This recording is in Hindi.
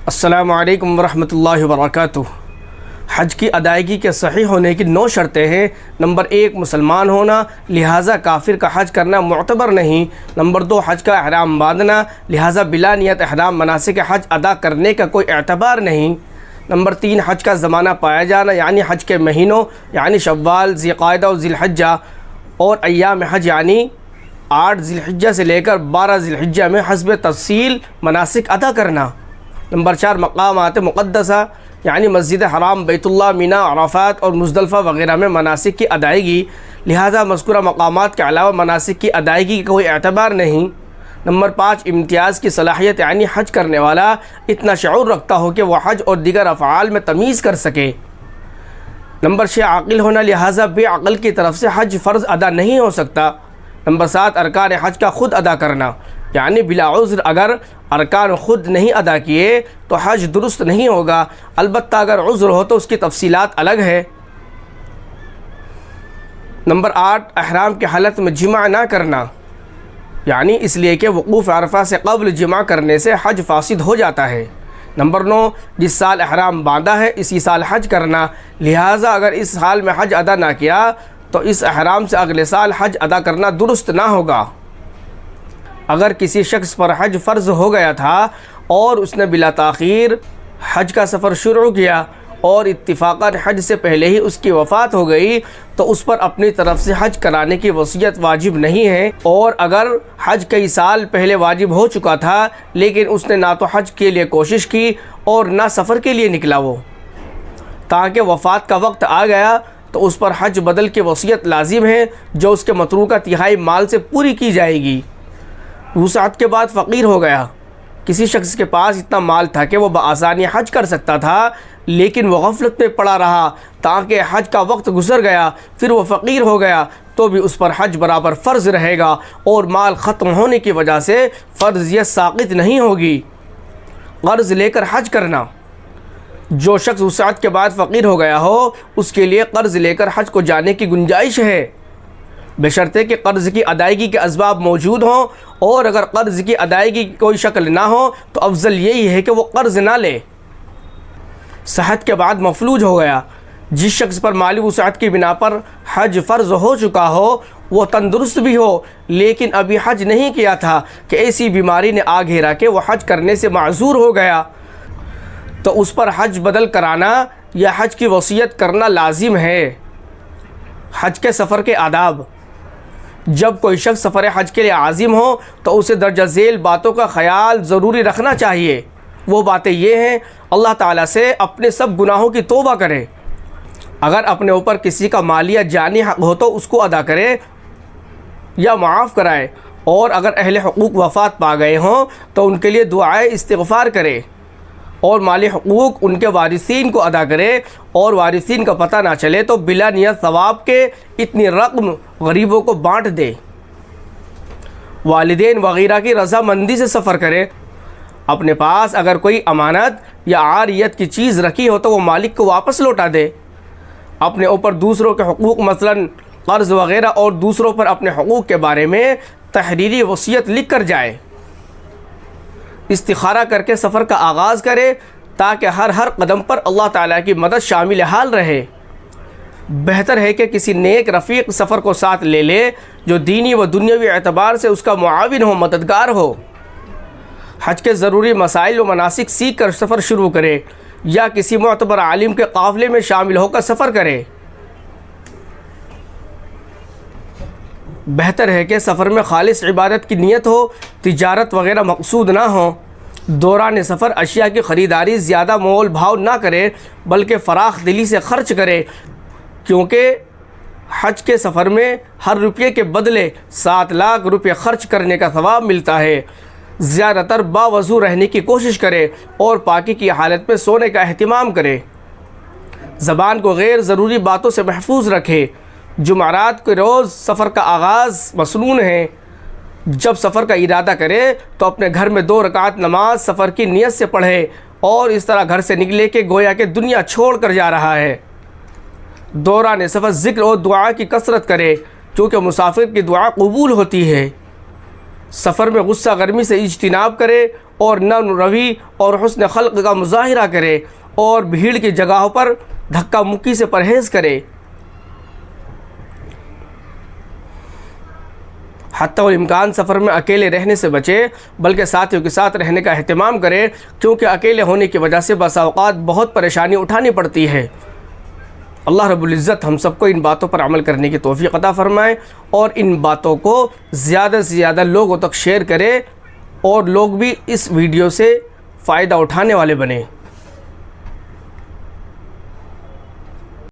अस्सलामु अलैकुम वरहमतुल्लाहि वबरकातुहू। हज की अदायगी के सही होने की 9 शर्तें हैं। नंबर 1, मुसलमान होना, लिहाजा काफिर का हज करना मुअतबर नहीं। नंबर 2, हज का एहराम बांधना, लिहाजा बिला नियत एहराम मनासिक हज अदा करने का कोई एतबार नहीं। नंबर 3, हज का ज़माना पाया जाना, यानी हज के महीनों यानी शव्वाल, ज़िलक़ाइदा और ज़िलहज्जा और अय्याम हज यानी 8 ज़िलहिज्जा से लेकर 12 ज़िलहिज्जा में हस्ब तफसील मनासिक अदा करना। नंबर 4, मक़ामात मुक़द्दसा यानी मस्जिद हराम, बैतुल्लाह, मिना, अराफात और मुज़दलिफ़ा वग़ैरह में मनासिक की अदायगी, लिहाजा मज़कूरा मक़ामात के अलावा मनासिक की अदायगी का कोई एतबार नहीं। नंबर 5, इम्तियाज़ की सलाहियत यानी हज करने वाला इतना शऊर रखता हो कि वह हज और दीगर अफ़आल में तमीज़ कर सके। नंबर 6, आक़िल होना, लिहाजा बेअक़ल की तरफ से हज फ़र्ज़ अदा नहीं हो सकता। नंबर 7, अरकान हज का ख़ुद अदा करना, यानी बिला उज़्र अगर अरकान ख़ुद नहीं अदा किए तो हज दुरुस्त नहीं होगा। अलबत्ता अगर उज़्र हो तो उसकी तफसीलात अलग है। नंबर 8, अहराम की हालत में जिमा ना करना, यानी इसलिए कि वक़ूफ़ अरफ़ा से क़ब्ल जिमा करने से हज फासिद हो जाता है। नंबर 9, जिस साल अहराम बांधा है इसी साल हज करना, लिहाजा अगर इस साल में हज अदा ना किया तो इस अहराम से अगले साल हज अदा करना दुरुस्त ना होगा। अगर किसी शख्स पर हज फ़र्ज़ हो गया था और उसने बिला ताख़ीर हज का सफ़र शुरू किया और इत्तिफ़ाक़न हज से पहले ही उसकी वफ़ात हो गई तो उस पर अपनी तरफ से हज कराने की वसीयत वाजिब नहीं है। और अगर हज कई साल पहले वाजिब हो चुका था लेकिन उसने ना तो हज के लिए कोशिश की और ना सफ़र के लिए निकला वो, ताकि वफ़ात का वक्त आ गया तो उस पर हज बदल की वसीयत लाजिम है जो उसके मतरूका तिहाई माल से पूरी की जाएगी। वुसाअत के बाद फ़कीर हो गया, किसी शख्स के पास इतना माल था कि वो बआसानी हज कर सकता था लेकिन वह गफलत में पड़ा रहा ताकि हज का वक्त गुजर गया, फिर वो फ़कीर हो गया तो भी उस पर हज बराबर फ़र्ज़ रहेगा और माल ख़त्म होने की वजह से फ़र्ज़ियत साक़ित नहीं होगी। क़र्ज़ लेकर हज करना, जो शख्स वुसाअत के बाद फ़कीर हो गया हो उसके लिए क़र्ज़ लेकर हज को जाने की गुंजाइश है, बशर्ते कि क़र्ज़ की अदायगी के असबाब मौजूद हों। और अगर क़र्ज़ की अदायगी की कोई शक्ल ना हो तो अफजल यही है कि वो क़र्ज़ ना ले। सेहत के बाद मफलूज हो गया, जिस शख्स पर माली वुसाअत की बिना पर हज फ़र्ज़ हो चुका हो, वो तंदुरुस्त भी हो लेकिन अभी हज नहीं किया था कि ऐसी बीमारी ने आ घेरा कि वह हज करने से माज़ूर हो गया, तो उस पर हज बदल कराना या हज की वसीयत करना लाजिम है। हज के सफ़र के आदाब, जब कोई शख्स सफ़र हज के लिए आज़िम हो तो उसे दर्जा झेल बातों का ख़याल ज़रूरी रखना चाहिए। वो बातें ये हैं, अल्लाह ताला से अपने सब गुनाहों की तौबा करे, अगर अपने ऊपर किसी का मालिया जानी हक़ हो तो उसको अदा करे या माफ़ कराए, और अगर अहले हुकूक वफ़ात पा गए हों तो उनके लिए दुआए इस्तिग़फ़ार करे और माली हुकूक उनके वारिसीन को अदा करे, और वारिसीन का पता ना चले तो बिला नियत सवाब के इतनी रक़म गरीबों को बाँट दे। वालिदैन वग़ैरह की रज़ामंदी से सफ़र करे। अपने पास अगर कोई अमानत या आरियत की चीज़ रखी हो तो वो मालिक को वापस लौटा दे। अपने ऊपर दूसरों के हुकूक मसलन क़र्ज़ वग़ैरह और दूसरों पर अपने हुकूक के बारे में तहरीरी वसीयत लिख कर जाए। इस्तिखारा करके सफ़र का आगाज़ करे ताकि हर कदम पर अल्लाह ताला की मदद शामिल हाल रहे। बेहतर है कि किसी नेक रफ़ीक सफ़र को साथ ले ले जो दीनी व दुनियावी एतबार से उसका मुआविन हो, मददगार हो। हज के ज़रूरी मसाइल व मनासिक सीख कर सफ़र शुरू करे या किसी मुअतबर आलिम के काफ़िले में शामिल होकर सफ़र करे। बेहतर है कि सफ़र में खालिस इबादत की नीयत हो, तिजारत वग़ैरह मकसूद ना हो। दौरान सफ़र अशिया की ख़रीदारी ज़्यादा मोल भाव ना करे बल्कि फ़राख दिली से ख़र्च करे, क्योंकि हज के सफ़र में हर रुपये के बदले 7 लाख रुपये ख़र्च करने का सवाब मिलता है। ज़्यादातर बावज़ू रहने की कोशिश करे और पाकी की हालत में सोने का अहतमाम करे। ज़बान को गैर ज़रूरी बातों से महफूज रखे। जुमारात के रोज़ सफ़र का आगाज़ मसनून है। जब सफ़र का इरादा करे तो अपने घर में 2 रकात नमाज सफ़र की नीयत से पढ़े और इस तरह घर से निकले कि गोया कि दुनिया छोड़ कर जा रहा है। दौरान सफ़र ज़िक्र और दुआ की कसरत करे, क्योंकि मुसाफिर की दुआ कबूल होती है। सफ़र में गुस्सा गर्मी से इज्तिनाब करे और नर्म रवि और हुस्न खल्क़ का मुज़ाहिरा करे और भीड़ की जगहों पर धक्का मुक्की से परहेज़ करे। हत्ता वल इम्कान सफ़र में अकेले रहने से बचे, बल्कि साथियों के साथ रहने का अहतमाम करें, क्योंकि अकेले होने की वजह से बसा औक़ात बहुत परेशानी उठानी पड़ती है। अल्लाह रब्बुल इज़्ज़त हम सबको इन बातों पर अमल करने की तौफ़ीक़ अता फ़रमाए और इन बातों को ज़्यादा से ज़्यादा लोगों तक शेयर करें और लोग भी इस वीडियो से फ़ायदा उठाने वाले बने।